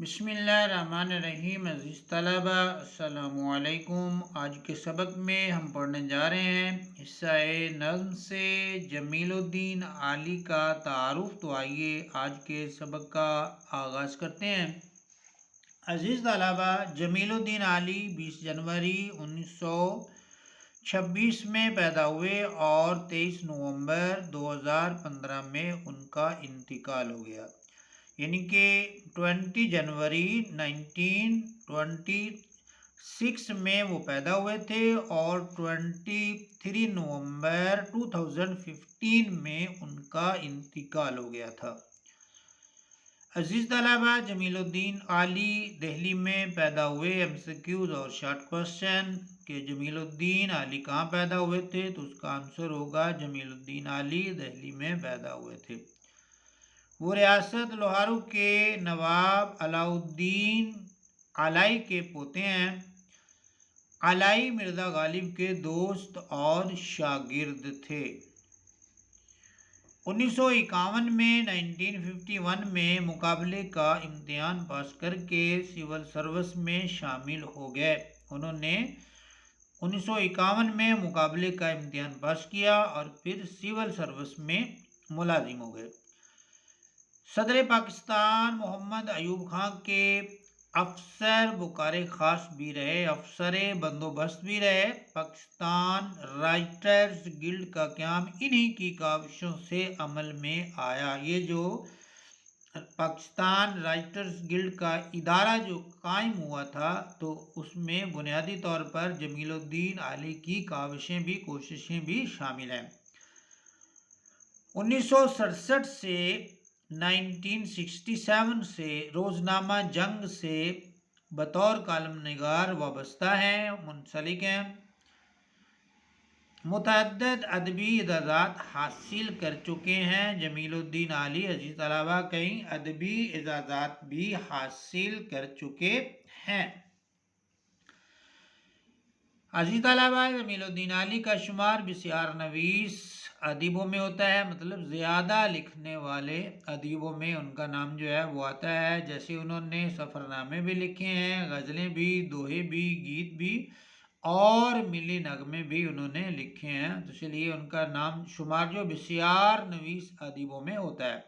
بسم اللہ الرحمن الرحیم۔ عزیز طلبہ السلام علیکم۔ آج کے سبق میں ہم پڑھنے جا رہے ہیں حصہ نظم سے جمیل الدین عالی کا تعارف۔ تو آئیے آج کے سبق کا آغاز کرتے ہیں۔ عزیز طلبہ، جمیل الدین عالی 20 جنوری 1926 میں پیدا ہوئے اور 23 نومبر 2015 میں ان کا انتقال ہو گیا، یعنی کہ 20 جنوری 1926 میں وہ پیدا ہوئے تھے اور 23 نومبر 2015 میں ان کا انتقال ہو گیا تھا۔ عزیز طلبہ، جمیل الدین عالی دہلی میں پیدا ہوئے۔ MCQs اور شارٹ کوسچن کہ جمیل الدین عالی کہاں پیدا ہوئے تھے، تو اس کا آنسر ہوگا جمیل الدین عالی دہلی میں پیدا ہوئے تھے۔ وہ ریاست لوہارو کے نواب علاء الدین اعلائی کے پوتے ہیں۔ اعلائی مرزا غالب کے دوست اور شاگرد تھے۔ 1951 میں 1951 میں مقابلے کا امتحان پاس کر کے سول سروس میں شامل ہو گئے۔ انہوں نے 1951 میں مقابلے کا امتحان پاس کیا اور پھر سول سروس میں ملازم ہو گئے۔ صدر پاکستان محمد ایوب خان کے افسر بکار خاص بھی رہے، افسر بندوبست بھی رہے۔ پاکستان رائٹرز گلڈ کا قیام انہی کی کاوشوں سے عمل میں آیا۔ یہ جو پاکستان رائٹرز گلڈ کا ادارہ جو قائم ہوا تھا، تو اس میں بنیادی طور پر جمیل الدین عالی کی کاوشیں بھی، کوششیں بھی شامل ہیں۔ 1967 سے 1967 سے روزنامہ جنگ سے بطور کالم نگار وابستہ ہیں، منسلک ہیں۔ متعدد ادبی اعزازات حاصل کر چکے ہیں جمیل الدین عالی۔ عزیز طلبہ، کئی ادبی اعزازات بھی حاصل کر چکے ہیں۔ عزیز طلبہ، جمیل الدین عالی کا شمار بسیار نویس ادیبوں میں ہوتا ہے، مطلب زیادہ لکھنے والے ادیبوں میں ان کا نام جو ہے وہ آتا ہے۔ جیسے انہوں نے سفر نامے بھی لکھے ہیں، غزلیں بھی، دوہے بھی، گیت بھی اور ملی نغمے بھی انہوں نے لکھے ہیں، تو اس لیے ان کا نام شمار جو بسیار نویس ادیبوں میں ہوتا ہے۔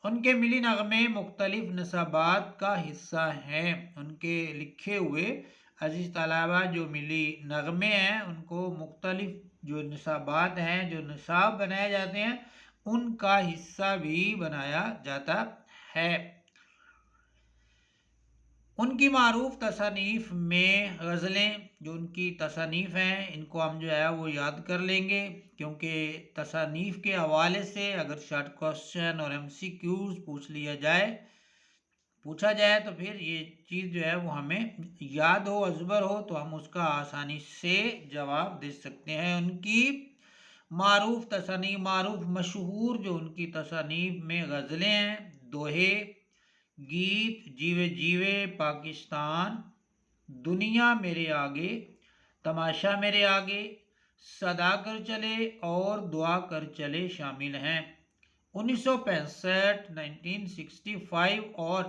ان کے ملی نغمے مختلف نسبات کا حصہ ہیں۔ ان کے لکھے ہوئے عزیز طلبہ جو ملی نغمے ہیں، ان کو مختلف جو نسبات ہیں، جو نصاب بنائے جاتے ہیں، ان کا حصہ بھی بنایا جاتا ہے۔ ان کی معروف تصانیف میں غزلیں جو ان کی تصانیف ہیں، ان کو ہم جو ہے وہ یاد کر لیں گے، کیونکہ تصانیف کے حوالے سے اگر شارٹ کوسچن اور MCQs پوچھا جائے تو پھر یہ چیز جو ہے وہ ہمیں یاد ہو، ازبر ہو، تو ہم اس کا آسانی سے جواب دے سکتے ہیں۔ ان کی معروف تصانیف، معروف مشہور جو ان کی تصانیف میں غزلیں ہیں، دوہے، گیت، جیوے جیوے پاکستان، دنیا میرے آگے، تماشا میرے آگے، صدا کر چلے اور دعا کر چلے شامل ہیں۔ 1965 1965 اور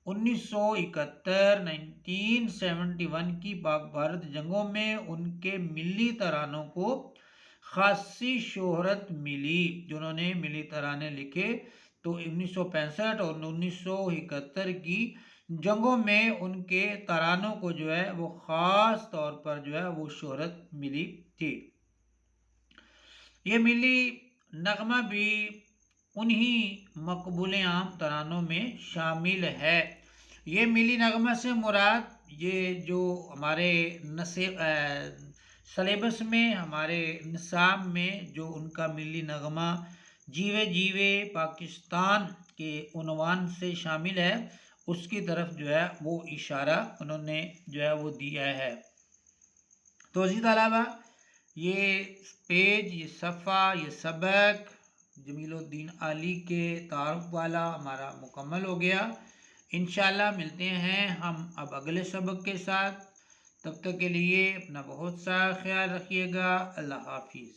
1971 کی پاک بھارت جنگوں میں ان کے ملی ترانوں کو خاصی شہرت ملی۔ جو انہوں نے ملی ترانے لکھے، تو 1965 اور 1971 کی جنگوں میں ان کے ترانوں کو جو ہے وہ خاص طور پر جو ہے وہ شہرت ملی تھی۔ یہ ملی نغمہ بھی انہی مقبول عام ترانوں میں شامل ہے۔ یہ ملی نغمہ سے مراد یہ جو ہمارے سلیبس میں، ہمارے نصاب میں جو ان کا ملی نغمہ جیوے جیوے پاکستان کے عنوان سے شامل ہے، اس کی طرف جو ہے وہ اشارہ انہوں نے جو ہے وہ دیا ہے۔ تو عزیز طلبہ، یہ پیج، یہ صفحہ، یہ سبق جمیل الدین عالی کے تعارف والا ہمارا مکمل ہو گیا۔ انشاءاللہ ملتے ہیں ہم اب اگلے سبق کے ساتھ۔ تب تک کے لیے اپنا بہت سا خیال رکھیے گا۔ اللہ حافظ۔